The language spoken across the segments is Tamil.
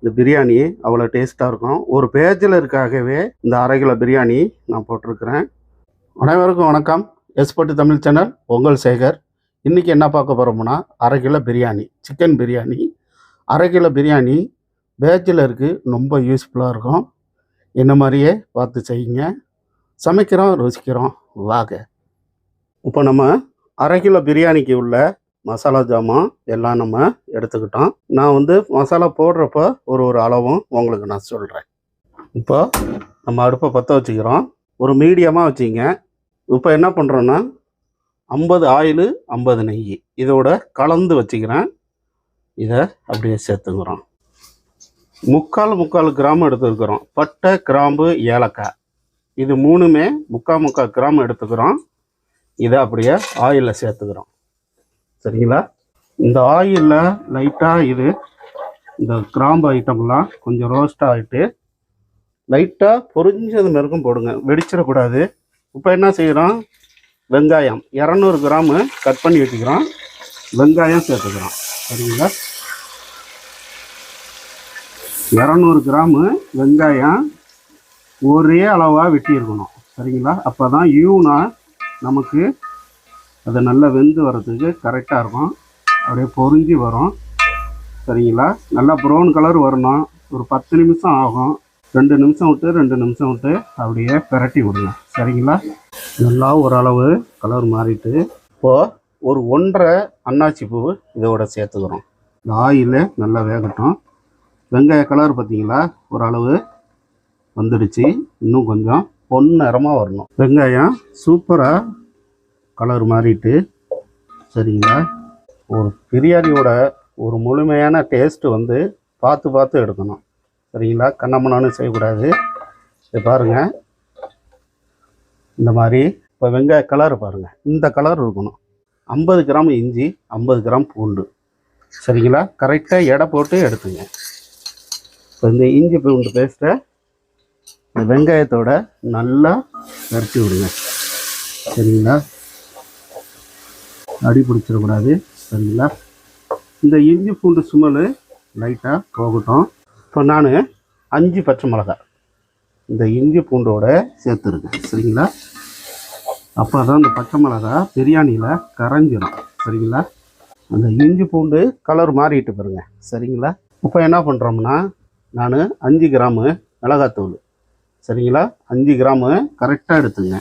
இந்த பிரியாணி அவ்வளோ டேஸ்ட்டாக இருக்கும். ஒரு பேச்சில் இருக்காகவே இந்த 1/2 கிலோ பிரியாணி நான் போட்டிருக்கிறேன். அனைவருக்கும் வணக்கம். எஸ்பட்டு தமிழ் சேனல், உங்கள் சேகர். இன்றைக்கி என்ன பார்க்க போகிறோம்னா 1/2 kilo biryani, chicken biryani. 1/2 kilo biryani பேச்சிலருக்கு ரொம்ப யூஸ்ஃபுல்லாக இருக்கும். என்ன மாதிரியே பார்த்து செய்யுங்க. சமைக்கிறோம், ருசிக்கிறோம், வாங்க. இப்போ நம்ம 1/2 கிலோ பிரியாணிக்கு உள்ள மசாலா ஜாமான் எல்லாம் நம்ம எடுத்துக்கிட்டோம். நான் மசாலா போடுறப்போ ஒரு அளவும் உங்களுக்கு நான் சொல்கிறேன். இப்போ நம்ம அடுப்பை பற்ற வச்சுக்கிறோம். ஒரு மீடியமாக வச்சுங்க. இப்போ என்ன பண்ணுறோன்னா 50 ஆயில் 50 நெய் இதோட கலந்து வச்சுக்கிறேன். இதை அப்படியே சேர்த்துக்கிறோம். முக்கால் கிராம் எடுத்துக்கிறோம். பட்டை, கிராம்பு, ஏலக்காய் இது மூணுமே முக்கால் கிராம் எடுத்துக்கிறோம். இதை அப்படியே ஆயிலில் சேர்த்துக்கிறோம். சரிங்களா? இந்த ஆயிலில் லைட்டாக இந்த கிராம்பு ஐட்டம்லாம் கொஞ்சம் ரோஸ்ட் ஆகிட்டு லைட்டாக பொரிஞ்சது மாரிக்கும் போடுங்க, வெடிச்சிடக்கூடாது. இப்போ என்ன செய்கிறோம், வெங்காயம் 200 கிராமு கட் பண்ணி வச்சுக்கிறோம். வெங்காயம் சேர்த்துக்கிறோம். சரிங்களா? 200 கிராமு வெங்காயம் ஒரே அளவாக வெட்டி இருக்கணும். சரிங்களா? அப்போ தான் ஈவனாக நமக்கு அது நல்லா வெந்து வர்றதுக்கு கரெக்டாக இருக்கும். அப்படியே பொரிஞ்சு வரும். சரிங்களா? நல்லா ப்ரௌன் கலர் வரணும். ஒரு 10 நிமிஷம் ஆகும். 2 நிமிஷம் விட்டு அப்படியே பிரட்டி விடுங்க. சரிங்களா? நல்லா ஓரளவு கலர் மாறிட்டு இப்போது ஒரு 1.5 அன்னாச்சி பூ இதோட சேர்த்துக்கிறோம். இந்த ஆயில் நல்லா வேகட்டும். வெங்காய கலர் பார்த்தீங்களா, ஓரளவு வந்துடுச்சு. இன்னும் கொஞ்சம் பொன்னிறமாக வரணும். வெங்காயம் சூப்பராக கலர் மாறிட்டு. சரிங்களா? ஒரு பிரியாணியோட ஒரு முழுமையான டேஸ்ட்டு பார்த்து எடுக்கணும். சரிங்களா? கண்ணாமண்ணான்னு செய்யக்கூடாது. இது பாருங்கள், இந்த மாதிரி இப்போ வெங்காய கலர் பாருங்கள், இந்த கலர் இருக்கணும். 50 கிராம் இஞ்சி, 50 கிராம் பூண்டு. சரிங்களா? கரெக்டாக எடை போட்டு எடுத்துங்க. இப்போ இந்த இஞ்சி பூண்டு பேஸ்ட்டை இந்த வெங்காயத்தோட நல்லா வறுத்து விடுங்க. சரிங்களா? அடி பிடிச்சிடக்கூடாது. சரிங்களா? இந்த இஞ்சி பூண்டு ஸ்மெல்லு லைட்டாக போகட்டும். இப்போ நான் 5 பச்சை மிளகாய் இந்த இஞ்சி பூண்டோட சேர்த்துருக்கேன். சரிங்களா? அப்போ தான் இந்த பச்சை மிளகாய் பிரியாணியில் கரைஞ்சிடும். சரிங்களா? அந்த இஞ்சி பூண்டு கலர் மாறிட்டு பாருங்க. சரிங்களா? இப்போ என்ன பண்ணுறோம்னா நான் 5 கிராமு மிளகாத்தூள். சரிங்களா? 5 கிராமு கரெக்டாக எடுத்துங்க.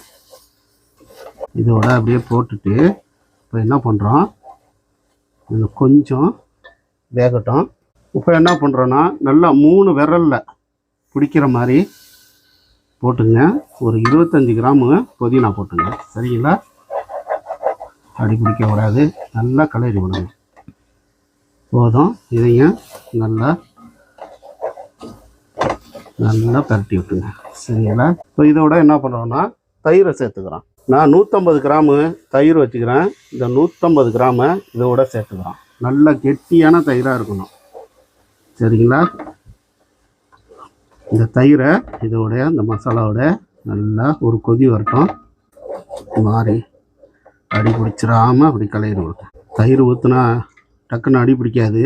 இதோட அப்படியே போட்டுட்டு இப்போ என்ன பண்ணுறோம், இது கொஞ்சம் வேகட்டும். இப்போ என்ன பண்ணுறோன்னா நல்லா 3 விரலில் பிடிக்கிற மாதிரி போட்டுங்க. ஒரு 25 கிராமு புதினா போட்டுங்க. சரிங்களா? அடி பிடிக்க கூடாது. நல்லா கலரி விடுங்க. போதும். இதையும் நல்லா பரட்டி விட்டுங்க. சரிங்களா? இப்போ இதோட என்ன பண்ணுறோன்னா தயிரை சேர்த்துக்கிறோம். நான் 150 கிராமு தயிர் வச்சுக்கிறேன். இந்த 150 கிராமை இதோட சேர்த்துக்கிறோம். நல்ல கெட்டியான தயிராக இருக்கணும். சரிங்களா? இந்த தயிரை இதோட இந்த மசாலாவோட நல்லா ஒரு கொதி வரட்டும். மாறி அடி பிடிச்சிடாமல் அப்படி கலரி விடுங்க. தயிர் ஊற்றுனா டக்குன்னு அடி பிடிக்காது.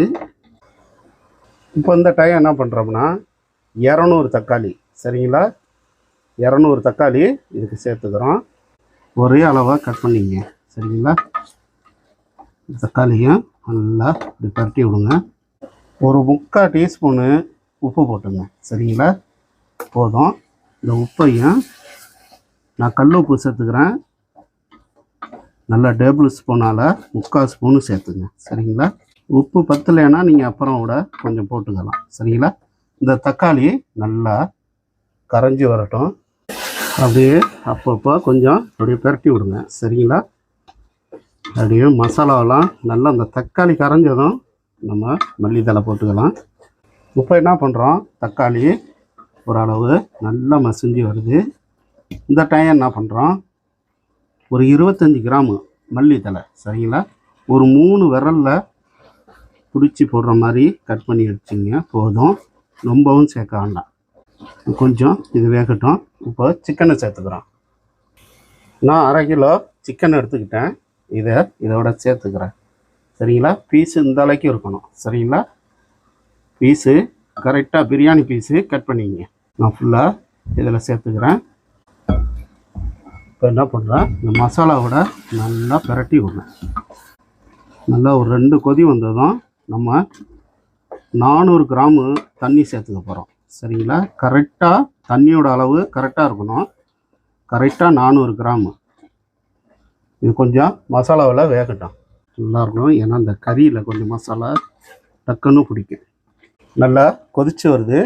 இப்போ இந்த டைம் என்ன பண்ணுறோம்னா 200 தக்காளி. சரிங்களா? 200 தக்காளி இதுக்கு சேர்த்துக்கிறோம். ஒரே அளவாக கட் பண்ணிங்க. சரிங்களா? தக்காளியும் நல்லா இப்படி பரட்டி விடுங்க. ஒரு 3/4 டீஸ்பூனு உப்பு போட்டுங்க. சரிங்களா? போதும். இந்த உப்பையும் நான் கல் உப்பு சேர்த்துக்கிறேன். நல்லா டேபிள் ஸ்பூனால் 3/4 ஸ்பூனு சேர்த்துங்க. சரிங்களா? உப்பு பத்தலைன்னா நீங்கள் அப்புறம் கூட கொஞ்சம் போட்டுக்கலாம். சரிங்களா? இந்த தக்காளி நல்லா கரைஞ்சி வரட்டும். அப்படியே அப்பப்போ கொஞ்சம் அப்படியே பரட்டி விடுங்க. சரிங்களா? அப்படியே மசாலாவெல்லாம் நல்லா அந்த தக்காளி கரைஞ்சதும் நம்ம மல்லித்தலை போட்டுக்கலாம். இப்போ என்ன பண்ணுறோம், தக்காளி ஓரளவு நல்லா மசிஞ்சு வருது. இந்த டைம் என்ன பண்ணுறோம், ஒரு 25 கிராமு மல்லித்தலை. சரிங்களா? ஒரு 3 விரலில் பிடிச்சி போடுற மாதிரி கட் பண்ணி வச்சுங்க. போதும். ரொம்பவும் சேர்க்க வேண்டாம். கொஞ்சம் இது வேகட்டும். இப்போ சிக்கனை சேர்த்துக்கிறோம். நான் 1/2 கிலோ சிக்கன் எடுத்துக்கிட்டேன். இதோட சேர்த்துக்கிறேன். சரிங்களா? பீஸு இந்த அளவுக்கு இருக்கணும். சரிங்களா? பீஸு கரெக்டாக பிரியாணி பீஸு கட் பண்ணிக்கங்க. நான் ஃபுல்லாக இதில் சேர்த்துக்கிறேன். இப்போ என்ன பண்ணுறேன், இந்த மசாலாவோட நல்லா பிரட்டி விடணும். நல்லா ஒரு 2 கொதி வந்ததும் நம்ம 400 கிராமு தண்ணி சேர்த்துக்க போகிறோம். சரிங்களா? கரெக்டாக தண்ணியோட அளவு கரெக்டாக இருக்கணும். கரெக்டாக 400 கிராமு. இது கொஞ்சம் மசாலாவில் வேகட்டும், நல்லாயிருக்கும். ஏன்னா இந்த கறியில் கொஞ்சம் மசாலா டக்குன்னு பிடிக்கும். நல்லா கொதிச்சு வருது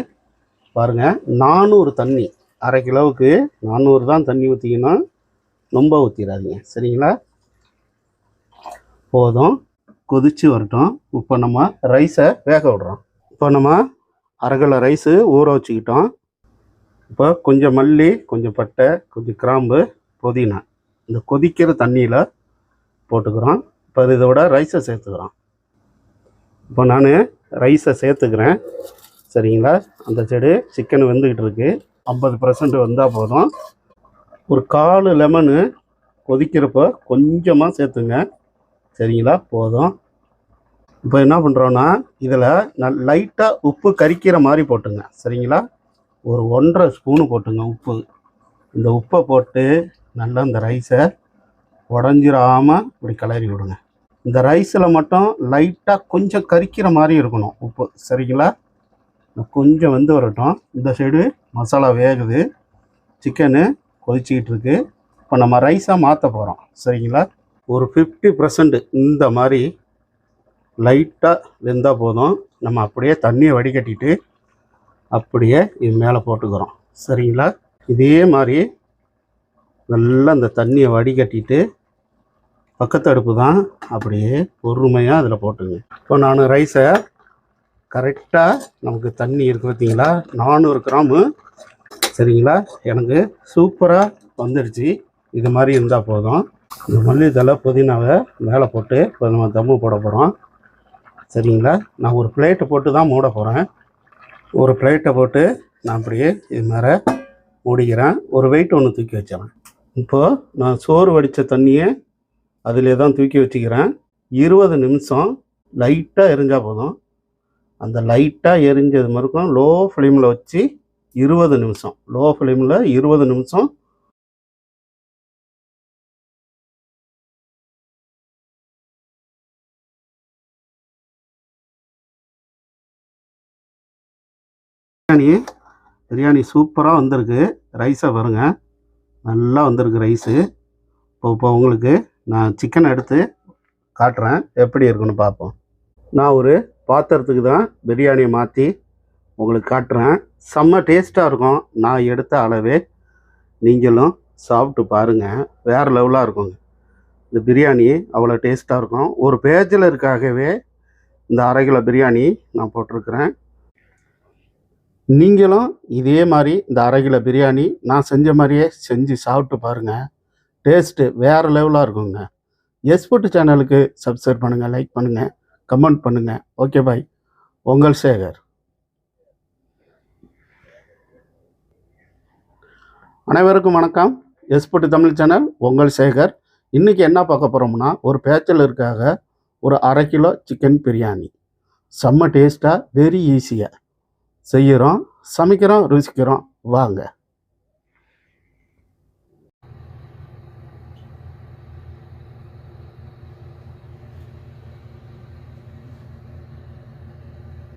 பாருங்கள். 400 தண்ணி, அரை கிலோவுக்கு 400 தான் தண்ணி ஊற்றிக்கணும், ரொம்ப ஊற்றிடாதீங்க. சரிங்களா? போதும், கொதிச்சு வரட்டும். இப்போ நம்ம ரைஸை வேக விடுறோம். இப்போ நம்ம அரை கிலோ ரைஸு ஊற வச்சுக்கிட்டோம். இப்போ கொஞ்சம் மல்லி, கொஞ்சம் பட்டை, கொஞ்சம் கிராம்பு, புதினா இந்த கொதிக்கிற தண்ணியில் போட்டுக்கிறோம். இப்போ இதோட ரைஸை சேர்த்துக்கிறோம். இப்போ நான் ரைஸை சேர்த்துக்கிறேன். சரிங்களா? அந்த சைடு சிக்கன் வெந்துக்கிட்டு இருக்கு. 50% வந்தால் போதும். ஒரு 1/4 லெமனு கொதிக்கிறப்போ கொஞ்சமாக சேர்த்துங்க. சரிங்களா? போதும். இப்போ என்ன பண்ணுறோன்னா, இதில் லைட்டாக உப்பு கரிக்கிற மாதிரி போட்டுங்க. சரிங்களா? ஒரு 1.5 ஸ்பூனு போட்டுங்க உப்பு. இந்த உப்பை போட்டு நல்லா இந்த ரைஸை உடஞ்சிராமல் இப்படி கிளறி விடுங்க. இந்த ரைஸில் மட்டும் லைட்டாக கொஞ்சம் கரிக்கிற மாதிரி இருக்கணும் உப்பு. சரிங்களா? கொஞ்சம் வெந்து வரட்டும். இந்த சைடு மசாலா வேகுது, சிக்கனு கொதிச்சிக்கிட்டு இருக்கு. இப்போ நம்ம ரைஸாக மாற்ற போகிறோம். சரிங்களா? ஒரு 50% இந்த மாதிரி லைட்டாக வெந்தால் போதும். நம்ம அப்படியே தண்ணியை வடிகட்டிட்டு அப்படியே இது மேலே போட்டுக்கிறோம். சரிங்களா? இதே மாதிரி நல்லா இந்த தண்ணியை வடிகட்டிட்டு பக்கத்து அடுப்பு தான், அப்படியே பொறுமையாக அதில் போட்டுங்க. இப்போ நான் ரைஸை கரெக்டாக, நமக்கு தண்ணி இருக்குது பார்த்தீங்களா, 400 கிராமு. சரிங்களா? எனக்கு சூப்பராக வந்துடுச்சு. இது மாதிரி இருந்தால் போதும். இந்த மல்லித்தலை புதினாவை மேலே போட்டு இப்போ நம்ம தம்மு போட போகிறோம். சரிங்களா? நான் ஒரு பிளேட்டை போட்டு தான் மூட போகிறேன். ஒரு பிளேட்டை போட்டு நான் அப்படியே இது மேலே மூடிக்கிறேன். ஒரு வெயிட் ஒன்று தூக்கி வச்சிடறேன். இப்போது நான் சோறு வடித்த தண்ணியை அதிலே தான் தூக்கி வச்சுக்கிறேன். 20 நிமிஷம் லைட்டாக எரிஞ்சால் போதும். அந்த லைட்டாக எரிஞ்சது மறுக்கும் லோ ஃப்ளேமில் வச்சு 20 நிமிஷம், லோ ஃப்ளேமில் 20 நிமிஷம் பிரியாணி சூப்பராக வந்திருக்கு. ரைஸை பாருங்கள், நல்லா வந்திருக்கு ரைஸு. இப்போ உங்களுக்கு நான் சிக்கனை எடுத்து காட்டுறேன், எப்படி இருக்குன்னு பார்ப்போம். நான் ஒரு பாத்திரத்துக்கு தான் பிரியாணியை மாற்றி உங்களுக்கு காட்டுறேன். செம்ம டேஸ்ட்டாக இருக்கும். நான் எடுத்த அளவே நீங்களும் சாப்பிட்டு பாருங்கள், வேறு லெவலாக இருக்குங்க. இந்த பிரியாணி அவ்வளோ டேஸ்ட்டாக இருக்கும். ஒரு பேச்சுலருக்காகவே இந்த அரை கிலோ பிரியாணி நான் போட்டிருக்கிறேன். நீங்களும் இதே மாதிரி இந்த அரை கிலோ பிரியாணி நான் செஞ்ச மாதிரியே செஞ்சு சாப்பிட்டு பாருங்கள். டேஸ்ட்டு வேறு லெவலாக இருக்குங்க. எஸ்புட் சேனலுக்கு சப்ஸ்கிரைப் பண்ணுங்கள், லைக் பண்ணுங்கள், கமெண்ட் பண்ணுங்கள். ஓகே பாய், உங்கள் சேகர். அனைவருக்கும் வணக்கம். எஸ்புட் தமிழ் சேனல், உங்கள் சேகர். இன்றைக்கி என்ன பார்க்க போகிறோம்னா, ஒரு பேச்சலருக்காக ஒரு அரை கிலோ சிக்கன் பிரியாணி செம்ம டேஸ்ட்டாக வெரி ஈஸியாக செய்கிறோம், சமைக்கிறோம், ருசிக்கிறோம். வாங்க.